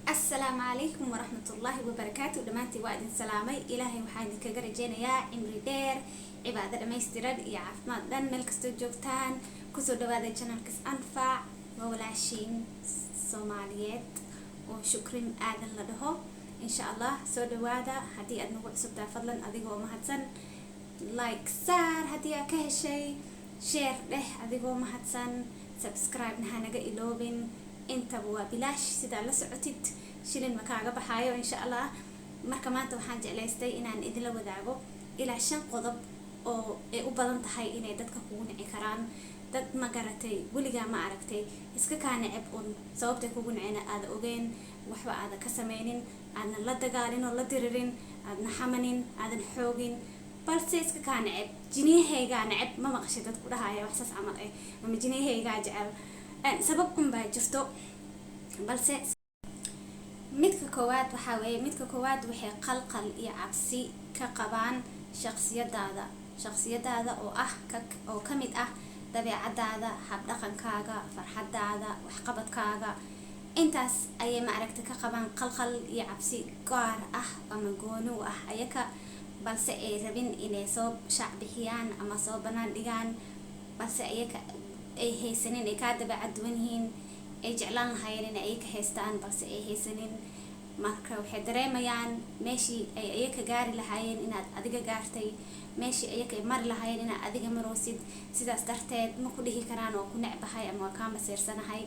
السلام عليكم ورحمة الله وبركاته. دمانتي وادن سلامي إلهي وحاين كجرجينا يا عمري دير عبادة لما يسترد يا عفمات دان ملكستو جوتان كسو دوادة channel كس أنفع وولاشين صوماليات وشكرين آدن لدهو إن شاء الله سو دوادة هدي أدنو سبتا فضلا أديقو مهدسن لايك سار هدي كهشي شير له أديقو مهدسن سبسكرايب نهانجا إلوبين انت بوا بلاش سيدا لا سعوتيد شيلين مكاغا بحايو ان شاء الله marka maanta waxaan jeclaystay inaan idin la wadaago ilaa 5 qodob oo ay u badan tahay inay dadka kugu nici karaan dad ma garatay waliga ma aragtay iska ka nicib un sababta kugu nicina aad ogeen waxba aad ka sameeynin aadna la dagaalin oo la diririn aadna xamanin aadan xoogin balse iska ka nicib jinihayga nicib ma maqashay dad ku dhahaaya wax saas amal ah ama jinihayga jecel sabab un baa jirto balse midka koowaad waxay qalqal iyo cabsi ka qabaan shakhsiyadaada oo kamid ah dabeecadaada habdhaqankaaga farxadaada waxqabadkaaga intaas ayay ma aragtay ka qabaan qalqal iyo cabsi gaar ah ama gooni u ah ayaka balse ay rabin inay soo shaac bixiyaan ama soo banaan dhigaan balse ayaka ay haysanin ay ka dabeecad duwan yihiin ay jeclaan lahaayeen in ay ka haystaan balse ay haysanin marka waxay dareemayaan meeshii ay ayaka gaari lahaayeen inaad adiga gaartay meeshii ayaka mari lahaayeen inaad adiga maroosid sidaas darteed ma ku dhihi karaan oo ku necbahay ama ka masiirsanahay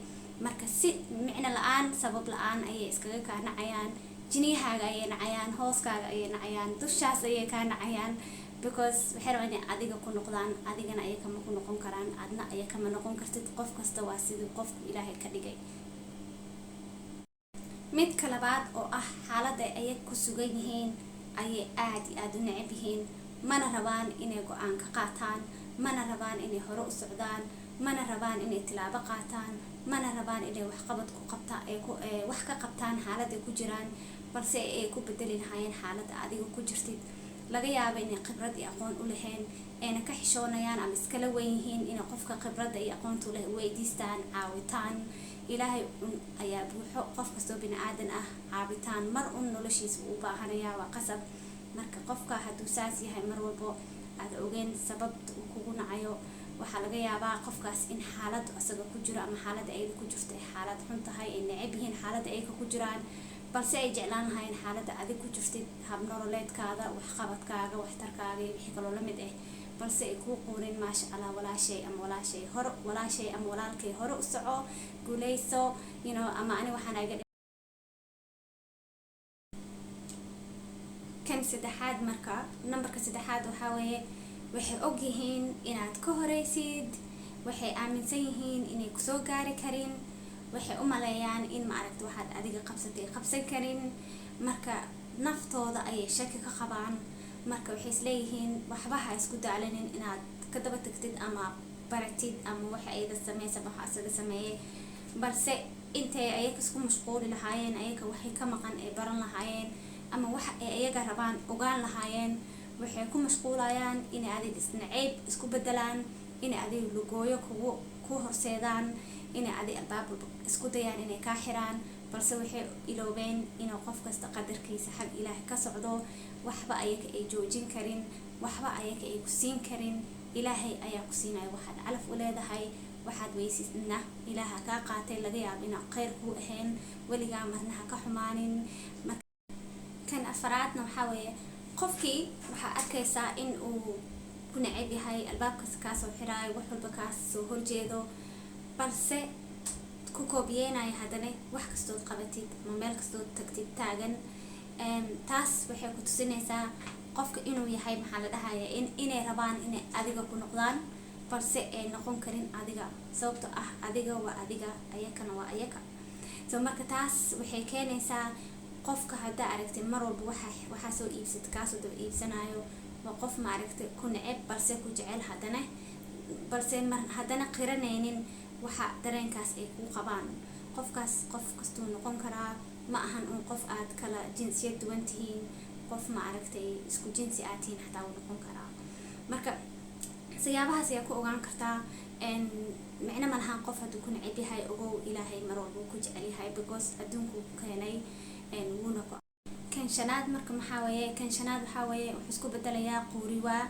marka si micna la'aan sabab la'aan ayay iskaga ka nacayaan jinihaaga ayay nacayaan hooskaaga ayay nacayaan dushaas ayay ka nacayaan because waxay rabaan in adiga ku noqdaan adigana ayaka ma ku noqon karaan adna ayaka ma noqon kartid qof kasta waa sidii qofku Ilaahay ka dhigay mid kalabaad oo ah xaaladda ay ku sugan yihiin ayay aad u neceb yihiin mana rabaan inay go'aan ka qaataan mana rabaan inay hore u socdaan mana rabaan inay tilaabo qaataan mana rabaan inay wax qabad ku qabtaan wax ka qabtaan xaaladda ku jiraan balse ay ku bedeli lahaayeen xaaladda adiga ku jirtid laga yaabo inay khibrad iyo aqoon u lahayn ayna ka xishoonayaan ama iskala weyn yihiin in qofka khibradda iyo aqoonta leh weydiistaan caawitaan Ilaahay ayaa buuxo qof kasta oo bini'aadan ah caawitaan mar noloshiisa u baahanaya waa qasab marka qofka hadduu saas yahay mar walba aad ogeen sababta uu kugu nacayo waxaa laga yaabaa qofkaas in xaalad asaga ku jiro ama xaaladda ay ku jirto ay xaalad xun tahay ay neceb yihiin xaaladda ay ku jiraan balse ay jeclaan lahayn xaaladda adig ku jirtid hab nololeedkaada waxqabadkaaga waxtarkaaga iyo wixii kaloo la mid ah balse ay ku quurin maasha Allah walaashay ama walaalkay hore u soco guuleyso ama ani waxaan aga kan saddexaad marka numberka saddexaad waxa weeye waxay og yihiin inaad ka horeysid waxay aaminsan yihiin inay ku soo gaari karin waxay u maleeyaan in ma aragtay waxaad adiga qabsan karin marka naftooda ayay shaki ka qabaan marka waxay isleeyihiin waxba ha isku daalinin inaad ka daba tagtid ama baratid ama waxa ay sameeyay waxa asaga sameeyay balse intay ayaga isku mashquuli lahaayeen ayaga waxay ka maqan ay baran lahaayeen ama waxa ay ayaga rabaan ogaan lahaayeen waxay ku mashquulayaan in adiga isnacayb isku bedelaan in adiga lugooyo ku horseedaan in adiga albaab isku dayaan inay ka xiraan balse waxay iloobeen in qof kasta qadarkiisa xaq Ilaahay ka socdo waxba ayaga ay joojin karin waxba ayaga ay ku siin karin Ilaahay ayaa ku siinay waxaad calaf u leedahay waxaad weysiisna Ilaaha ka qaatay laga yaabo in khayr ku ahayn waliga marna ka xumaanin kan afraadna waxa weeye qofkii waxa arkaysaa in uu ku neceb yahay albaabkaas ka soo xiraay wax walba ka soo horjeedo balse ku koobiyeenay hadana wax kasto qabatid ama meel kasto tagtid taagan taas waxay ku tusinaysaa qofka inuu yahay maxaa la dhahayaa inay rabaan inay adiga ku noqdaan balse ay noqon karin adiga sababtoo ah adiga waa adiga ayakana waa ayaka soo marka taas waxay keenaysaa qofka hadda aragtay mar walba waxa soo iibsad kaasoo daba iibsanayo waa qof ma aragtay ku neceb balse ku jecel hadana qiranaynin waxa dareenkaas ay ku qabaan qofkaas qof kastuu noqon karaa ma ahan qof aad kala jinsiyad duwan tihiin qof ma aragtay isku jinsi aad tihiin xataa uu noqon karaa marka siyaabahaas ayaa ku ogaan kartaa micna malahan qof hadduu ku neceb yahay ogow ilaahay mar walba ku jecel yahay because adduunku keenay wuuna ku kan shanaad marka maxaa weeye wuxuu isku bedelayaa quuriwaa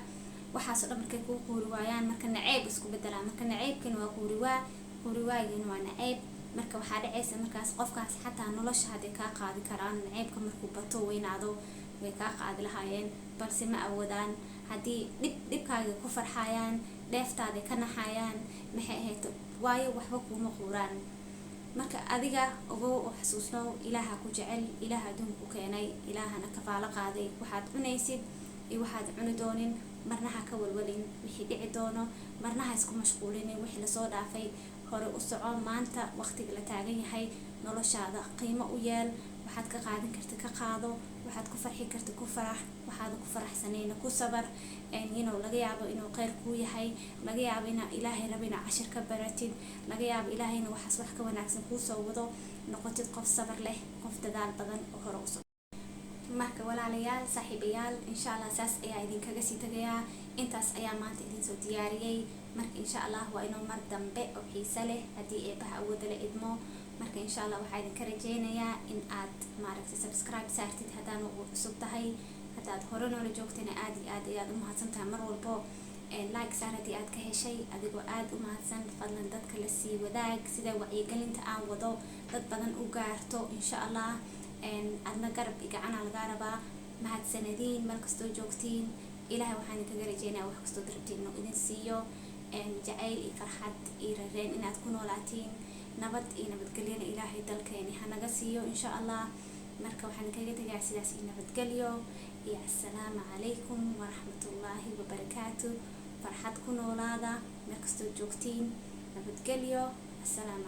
waxaas oo dhan markay ku quuri waayaan marka naceeb isku bedelaa marka naceebkan waa quuriwaagin waa naceeb marka waxaa dhacaysa markaas qofkaas xataa nolosha hadday kaa qaadi karaan naceebka markuu bato weynaado way kaa qaadi lahaayeen balse ma awoodaan haddii dhibkaaga ku farxayaan dheeftaaday ka naxayaan maxay ahayd waayo waxba kuuma quuraan marka adiga ogow oo xasuusnow ilaaha ku jecel ilaaha adduunku keenay ilaahana kafaalo qaaday waxaad cunaysid iyo waxaad cuni doonin marna ha ka walwalin wixii dhici doono marna ha isku mashquulinin wixii lasoo dhaafay hore u soco maanta waqtiga la taagan yahay noloshaada qiimo u yeel waxaad ka qaadan karta ka qaado waxaad ku farxi karta ku farax waxaad ku faraxsanayna ku sabar laga yaabo inuu kheyr kuu yahay laga yaabo inaa ilaahay rabo inaa cashir ka baratid laga yaabo ilaahayna waxaas wax ka wanaagsan kuu soo wado noqotid qof sabar leh qof dadaal badan oo hore u marka walaalayaal saaxiibayaal insha Allah saas ayaa idinkaga sii tagayaa intaas ayaa maanta idin soo diyaariyay marka insha Allah waa inoo mar dambe oo xiiso leh haddii eebaha awooda la idmo marka insha Allah waxaa idinka rajeynayaa in aad maaragtay subscribe saartid haddaan ugu cusub tahay haddaad hore noola joogtayna aad iyo aad ayaad u mahadsantahay mar walbo like saar haddii aad ka heshay adigoo aad u mahadsan fadlan dadka la sii wadaag sida wacyigelinta aan wado dad badan u gaarto insha Allah adna garab igacana lagaa rabaa mahadsanadiin meel kastoo joogtiin ilaahay waxaan idinkaga rajeynaya wax kastoo darabtiin inuu idin siiyo jacayl iyo farxad iyo rareen inaad ku noolaatiin nabad iyo nabadgelyana ilaahay dalkeeni hanaga siiyo insha Allah marka waxaan idinkaga tegayaa sidaas iyo nabadgelyo iyo assalaamu calaykum waraxmatullaahi wabarakaatu farxad ku noolaada meel kastoo joogtiin nabadgelyo assalaamu